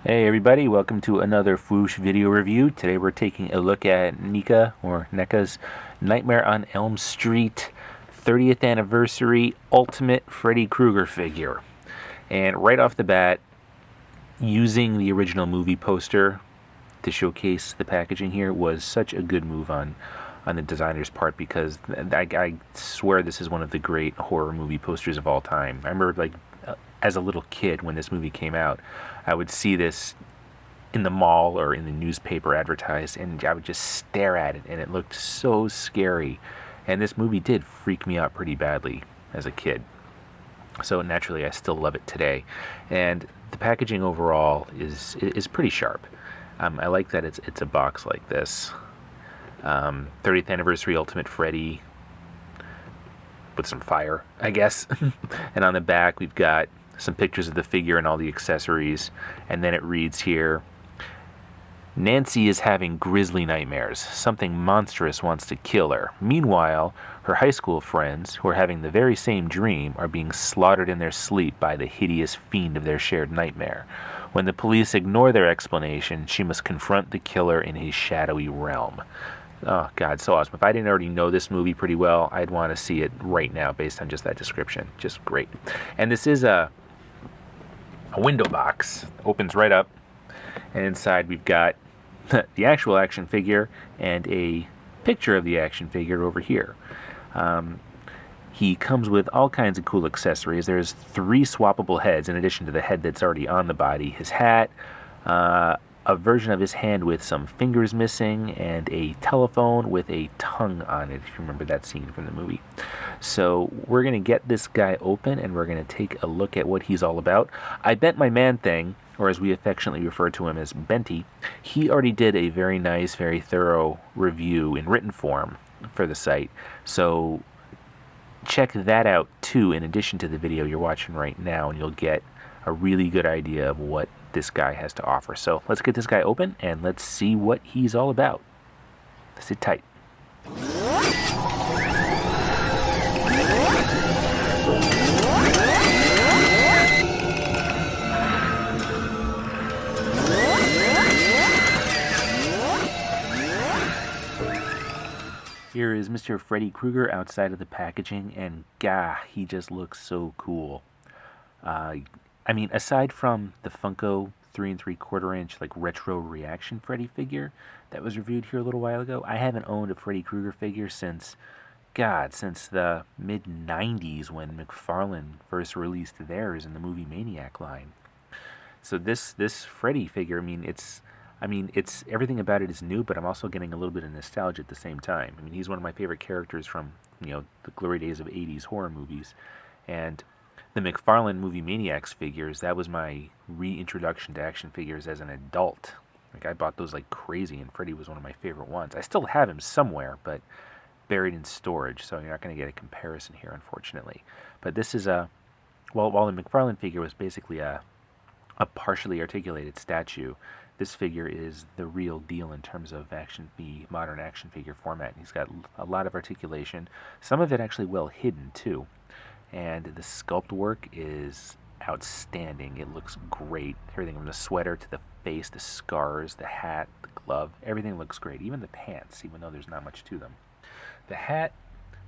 Hey everybody, welcome to another Fwoosh video review. Today we're taking a look at NECA's Nightmare on Elm Street 30th Anniversary Ultimate Freddy Krueger figure. And right off the bat, using the original movie poster to showcase the packaging here was such a good move on the designer's part, because I swear this is one of the great horror movie posters of all time. I remember, like, as a little kid when this movie came out, I would see this in the mall or in the newspaper advertised, and I would just stare at it, and it looked so scary. And this movie did freak me out pretty badly as a kid. So naturally, I still love it today. And the packaging overall is pretty sharp. I like that it's a box like this. 30th Anniversary Ultimate Freddy with some fire, I guess. And on the back, we've got some pictures of the figure and all the accessories. And then it reads here, Nancy is having grisly nightmares. Something monstrous wants to kill her. Meanwhile, her high school friends, who are having the very same dream, are being slaughtered in their sleep by the hideous fiend of their shared nightmare. When the police ignore their explanation, she must confront the killer in his shadowy realm. Oh, God, so awesome. If I didn't already know this movie pretty well, I'd want to see it right now based on just that description. Just great. And this is a window box. Opens right up. And inside we've got the actual action figure and a picture of the action figure over here. He comes with all kinds of cool accessories. There's 3 swappable heads in addition to the head that's already on the body. His hat, a version of his hand with some fingers missing, and a telephone with a tongue on it, if you remember that scene from the movie. So we're going to get this guy open, and we're going to take a look at what he's all about. I bet my man thing, or as we affectionately refer to him as Benty, he already did a very nice, very thorough review in written form for the site. So check that out too, in addition to the video you're watching right now, and you'll get a really good idea of what this guy has to offer. So let's get this guy open and let's see what he's all about. Sit tight. Here is Mr. Freddy Krueger outside of the packaging, and gah, he just looks so cool. I mean, aside from the Funko 3 3/4 inch like retro reaction Freddy figure that was reviewed here a little while ago, I haven't owned a Freddy Krueger figure since the mid 90s, when McFarlane first released theirs in the movie Maniac line. So this Freddy figure, I mean, it's everything about it is new, but I'm also getting a little bit of nostalgia at the same time. I mean, he's one of my favorite characters from, the glory days of 80s horror movies. And the McFarlane movie Maniacs figures, that was my reintroduction to action figures as an adult. Like, I bought those like crazy, and Freddy was one of my favorite ones. I still have him somewhere, but buried in storage, so you're not going to get a comparison here, unfortunately. But this is while the McFarlane figure was basically a partially articulated statue, this figure is the real deal in terms of the modern action figure format. He's got a lot of articulation, some of it actually well hidden too. And the sculpt work is outstanding. It looks great. Everything from the sweater to the face, the scars, the hat, the glove, everything looks great. Even the pants, even though there's not much to them. The hat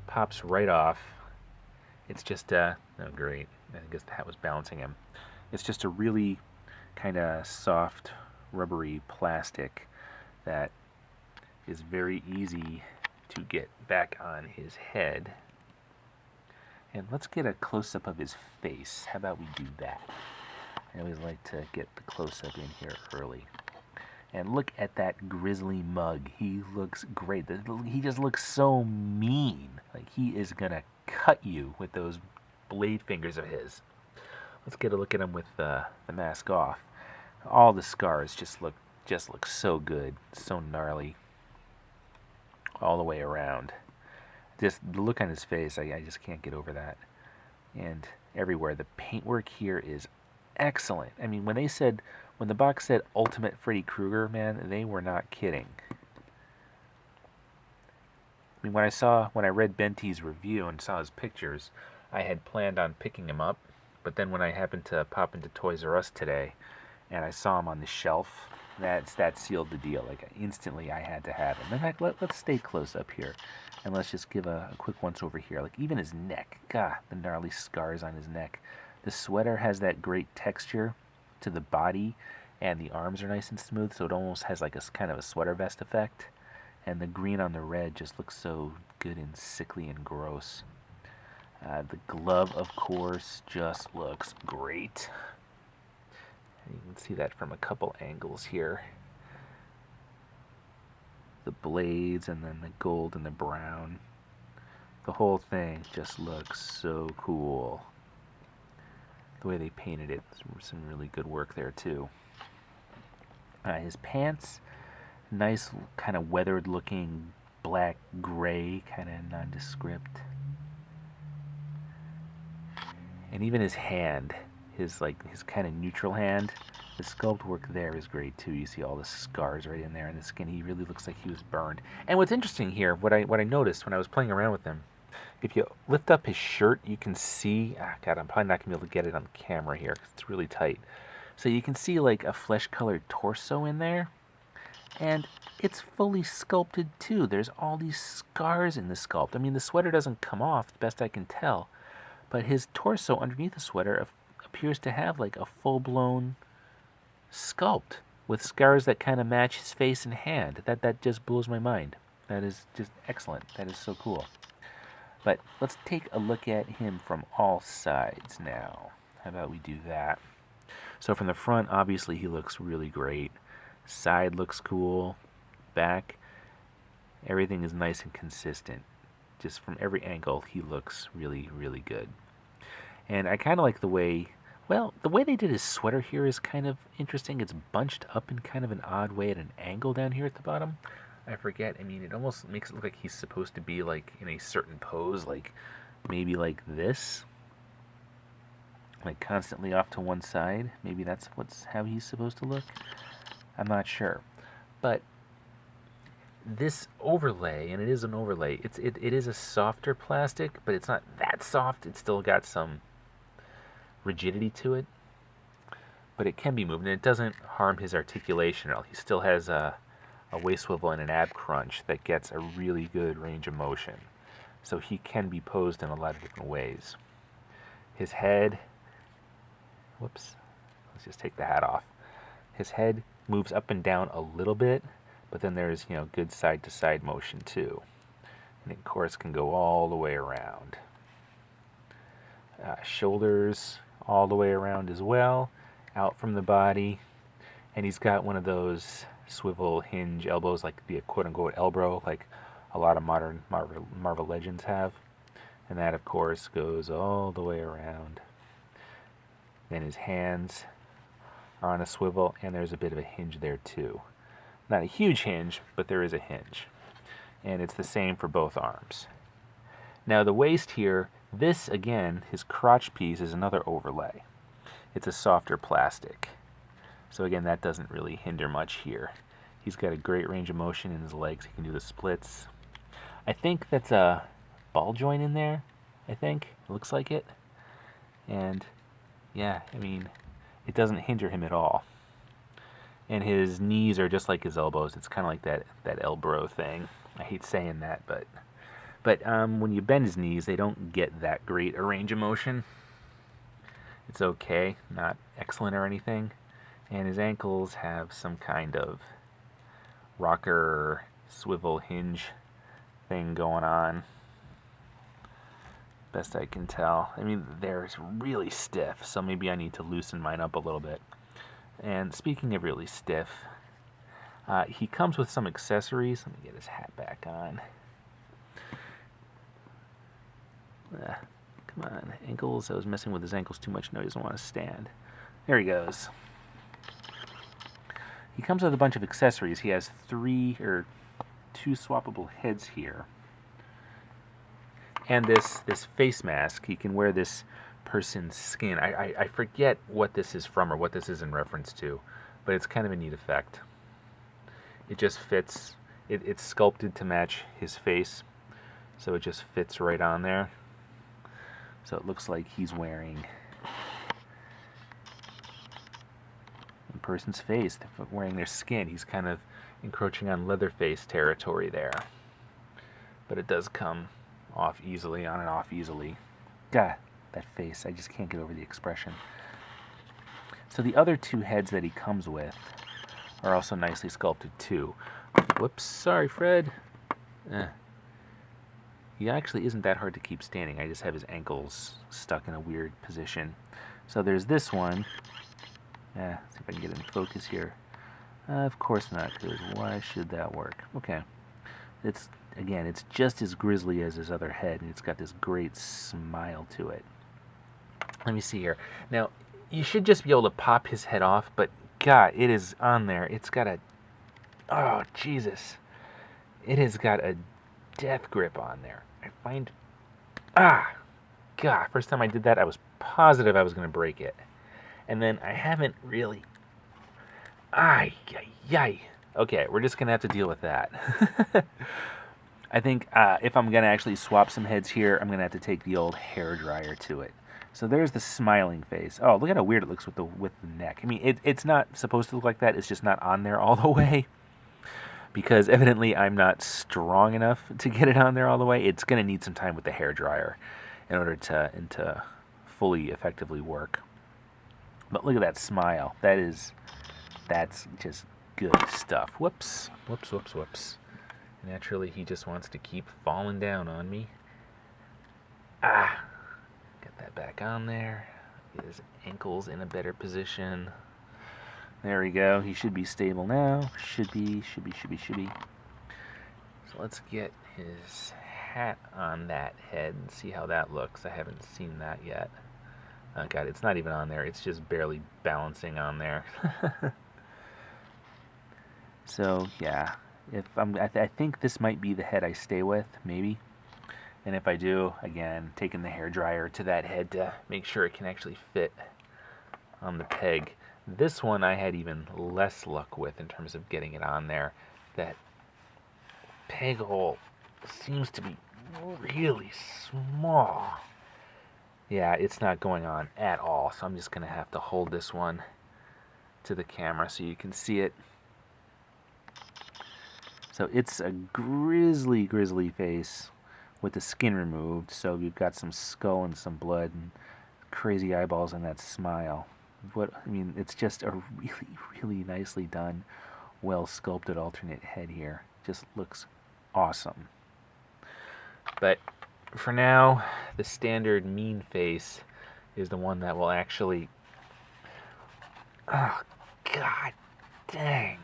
pops right off. It's just, oh great, I guess the hat was bouncing him. It's just a really kind of soft, rubbery plastic that is very easy to get back on his head. And let's get a close-up of his face. How about we do that? I always like to get the close-up in here early. And look at that grisly mug. He looks great. He just looks so mean. Like he is gonna cut you with those blade fingers of his. Let's get a look at him with the mask off. All the scars just look so good, so gnarly, all the way around. Just the look on his face, I just can't get over that. And everywhere, the paintwork here is excellent. I mean, when the box said Ultimate Freddy Krueger, man, they were not kidding. I mean, when I read Benty's review and saw his pictures, I had planned on picking him up, but then when I happened to pop into Toys R Us today, and I saw him on the shelf. That sealed the deal. Like instantly, I had to have him. In fact, let's stay close up here, and let's just give a quick once over here. Like even his neck, God, the gnarly scars on his neck. The sweater has that great texture to the body, and the arms are nice and smooth, so it almost has like a kind of a sweater vest effect. And the green on the red just looks so good and sickly and gross. The glove, of course, just looks great. You can see that from a couple angles here. The blades and then the gold and the brown. The whole thing just looks so cool. The way they painted it, some really good work there too. His pants, nice kind of weathered looking black gray, kind of nondescript. And even his hand, his kind of neutral hand, the sculpt work there is great too. You see all the scars right in there in the skin. He really looks like he was burned. And what's interesting here, what I noticed when I was playing around with him, if you lift up his shirt, you can see, God, I'm probably not going to be able to get it on camera here because it's really tight. So you can see like a flesh-colored torso in there, and it's fully sculpted too. There's all these scars in the sculpt. I mean, the sweater doesn't come off, the best I can tell, but his torso underneath the sweater appears to have like a full-blown sculpt with scars that kind of match his face and hand. That just blows my mind. That is just excellent. That is so cool. But let's take a look at him from all sides now. How about we do that? So from the front, obviously he looks really great. Side looks cool. Back, everything is nice and consistent. Just from every angle, he looks really, really good. And I kind of like the way, well, the way they did his sweater here is kind of interesting. It's bunched up in kind of an odd way at an angle down here at the bottom. I forget. I mean, it almost makes it look like he's supposed to be like in a certain pose, like maybe like this, like constantly off to one side. Maybe that's how he's supposed to look. I'm not sure, but this overlay, and it is an overlay. It is a softer plastic, but it's not that soft. It's still got some rigidity to it, but it can be moved, and it doesn't harm his articulation at all. He still has a waist swivel and an ab crunch that gets a really good range of motion. So he can be posed in a lot of different ways. His head, whoops, let's just take the hat off. His head moves up and down a little bit, but then there's, good side to side motion too. And it, of course, can go all the way around. Shoulders all the way around as well, out from the body. And he's got one of those swivel hinge elbows, like the quote-unquote elbow, like a lot of modern Marvel Legends have. And that, of course, goes all the way around. Then his hands are on a swivel, and there's a bit of a hinge there too. Not a huge hinge, but there is a hinge. And it's the same for both arms. Now the waist here, this again, his crotch piece is another overlay. It's a softer plastic. So again, that doesn't really hinder much here. He's got a great range of motion in his legs. He can do the splits. I think that's a ball joint in there. I think. It looks like it. And yeah, I mean, it doesn't hinder him at all. And his knees are just like his elbows. It's kind of like that elbow thing. I hate saying that, but when you bend his knees, they don't get that great a range of motion. It's okay, not excellent or anything. And his ankles have some kind of rocker swivel hinge thing going on. Best I can tell. I mean, they're really stiff, so maybe I need to loosen mine up a little bit. And speaking of really stiff, he comes with some accessories. Let me get his hat back on. Come on, ankles. I was messing with his ankles too much. No, he doesn't want to stand. There he goes. He comes with a bunch of accessories. He has two swappable heads here. And this face mask, he can wear this person's skin. I forget what this is from or what this is in reference to, but it's kind of a neat effect. It just fits. It's sculpted to match his face, so it just fits right on there. So it looks like he's wearing... person's face, wearing their skin. He's kind of encroaching on Leatherface territory there. But it does come off easily, on and off easily. God, that face, I just can't get over the expression. So the other two heads that he comes with are also nicely sculpted too. Whoops, sorry Fred. He actually isn't that hard to keep standing. I just have his ankles stuck in a weird position. So there's this one. See if I can get it in focus here. Of course not, because why should that work? Okay. Again, it's just as grisly as his other head, and it's got this great smile to it. Let me see here. Now, you should just be able to pop his head off, but God, it is on there. It's got a... Oh, Jesus. It has got a death grip on there. I find... God, first time I did that, I was positive I was going to break it. And then I haven't really... Okay, we're just going to have to deal with that. I think if I'm going to actually swap some heads here, I'm going to have to take the old hairdryer to it. So there's the smiling face. Oh, look at how weird it looks with the neck. I mean, it's not supposed to look like that. It's just not on there all the way. Because evidently I'm not strong enough to get it on there all the way. It's going to need some time with the hairdryer in order to fully effectively work. But look at that smile. That's just good stuff. Whoops. Naturally, he just wants to keep falling down on me. Get that back on there. Get his ankles in a better position. There we go. He should be stable now. Should be. So let's get his hat on that head and see how that looks. I haven't seen that yet. Oh God, it's not even on there. It's just barely balancing on there. So yeah, I think this might be the head I stay with, maybe. And if I do, again, taking the hairdryer to that head to make sure it can actually fit on the peg. This one I had even less luck with in terms of getting it on there. That peg hole seems to be really small. Yeah, it's not going on at all, so I'm just going to have to hold this one to the camera so you can see it. So it's a grisly face with the skin removed, so we've got some skull and some blood and crazy eyeballs and that smile. It's just a really nicely done, well sculpted alternate head here. Just looks awesome. But for now, the standard mean face is the one that will actually... Oh, God dang.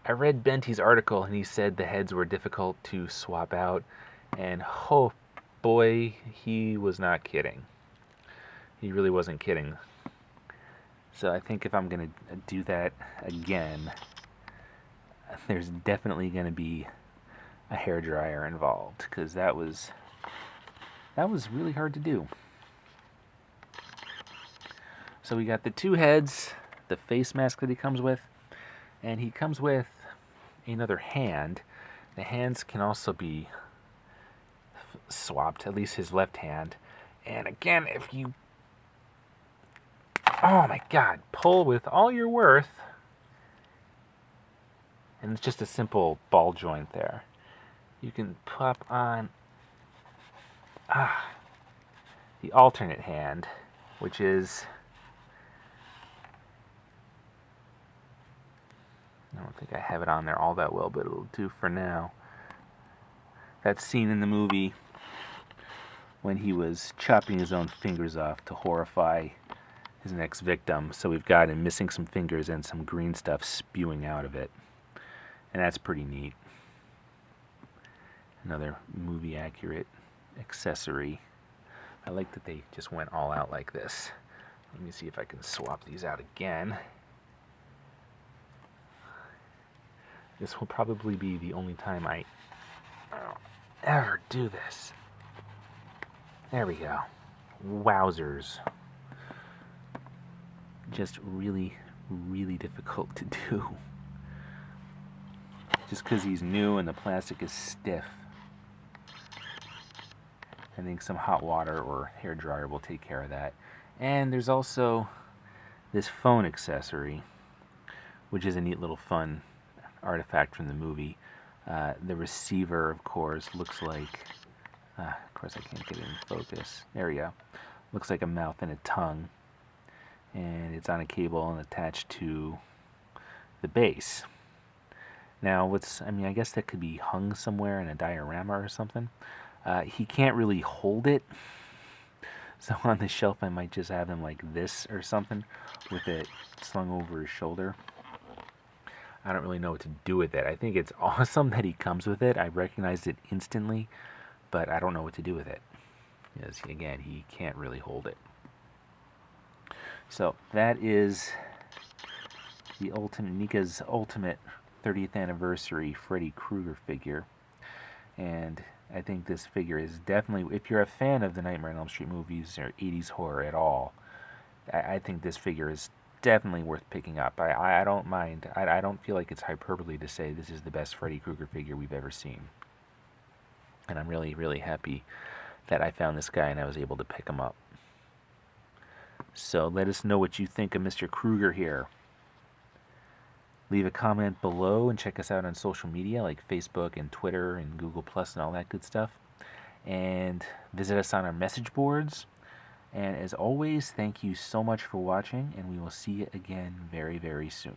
I read Benty's article and he said the heads were difficult to swap out, and oh boy, he was not kidding. He really wasn't kidding. So I think if I'm going to do that again, there's definitely going to be a hairdryer involved, because that was really hard to do. So we got the two heads, the face mask that he comes with, and he comes with another hand. The hands can also be swapped, at least his left hand. And again, if you, oh my God, pull with all your worth, and it's just a simple ball joint there. You can pop on the alternate hand, which is, I don't think I have it on there all that well, but it'll do for now. That scene in the movie when he was chopping his own fingers off to horrify his next victim. So we've got him missing some fingers and some green stuff spewing out of it. And that's pretty neat. Another movie accurate accessory. I like that they just went all out like this. Let me see if I can swap these out again. This will probably be the only time I ever do this. There we go. Wowzers. Just really difficult to do. Just because he's new and the plastic is stiff. I think some hot water or hairdryer will take care of that. And there's also this phone accessory. which is a neat little fun artifact from the movie. The receiver, of course, looks like, of course I can't get it in focus. There we go. Looks like a mouth and a tongue. And it's on a cable and attached to the base. Now, I guess that could be hung somewhere in a diorama or something. He can't really hold it. So on the shelf I might just have him like this or something with it slung over his shoulder. I don't really know what to do with it. I think it's awesome that he comes with it. I recognized it instantly, but I don't know what to do with it. Because, again, he can't really hold it. So that is the NECA's ultimate 30th anniversary Freddy Krueger figure. And I think this figure is definitely, if you're a fan of the Nightmare on Elm Street movies or 80s horror at all, I think this figure is definitely worth picking up. I don't mind. I don't feel like it's hyperbole to say this is the best Freddy Krueger figure we've ever seen. And I'm really, really happy that I found this guy and I was able to pick him up. So let us know what you think of Mr. Krueger here. Leave a comment below and check us out on social media like Facebook and Twitter and Google Plus and all that good stuff. And visit us on our message boards. And as always, thank you so much for watching, and we will see you again very, very soon.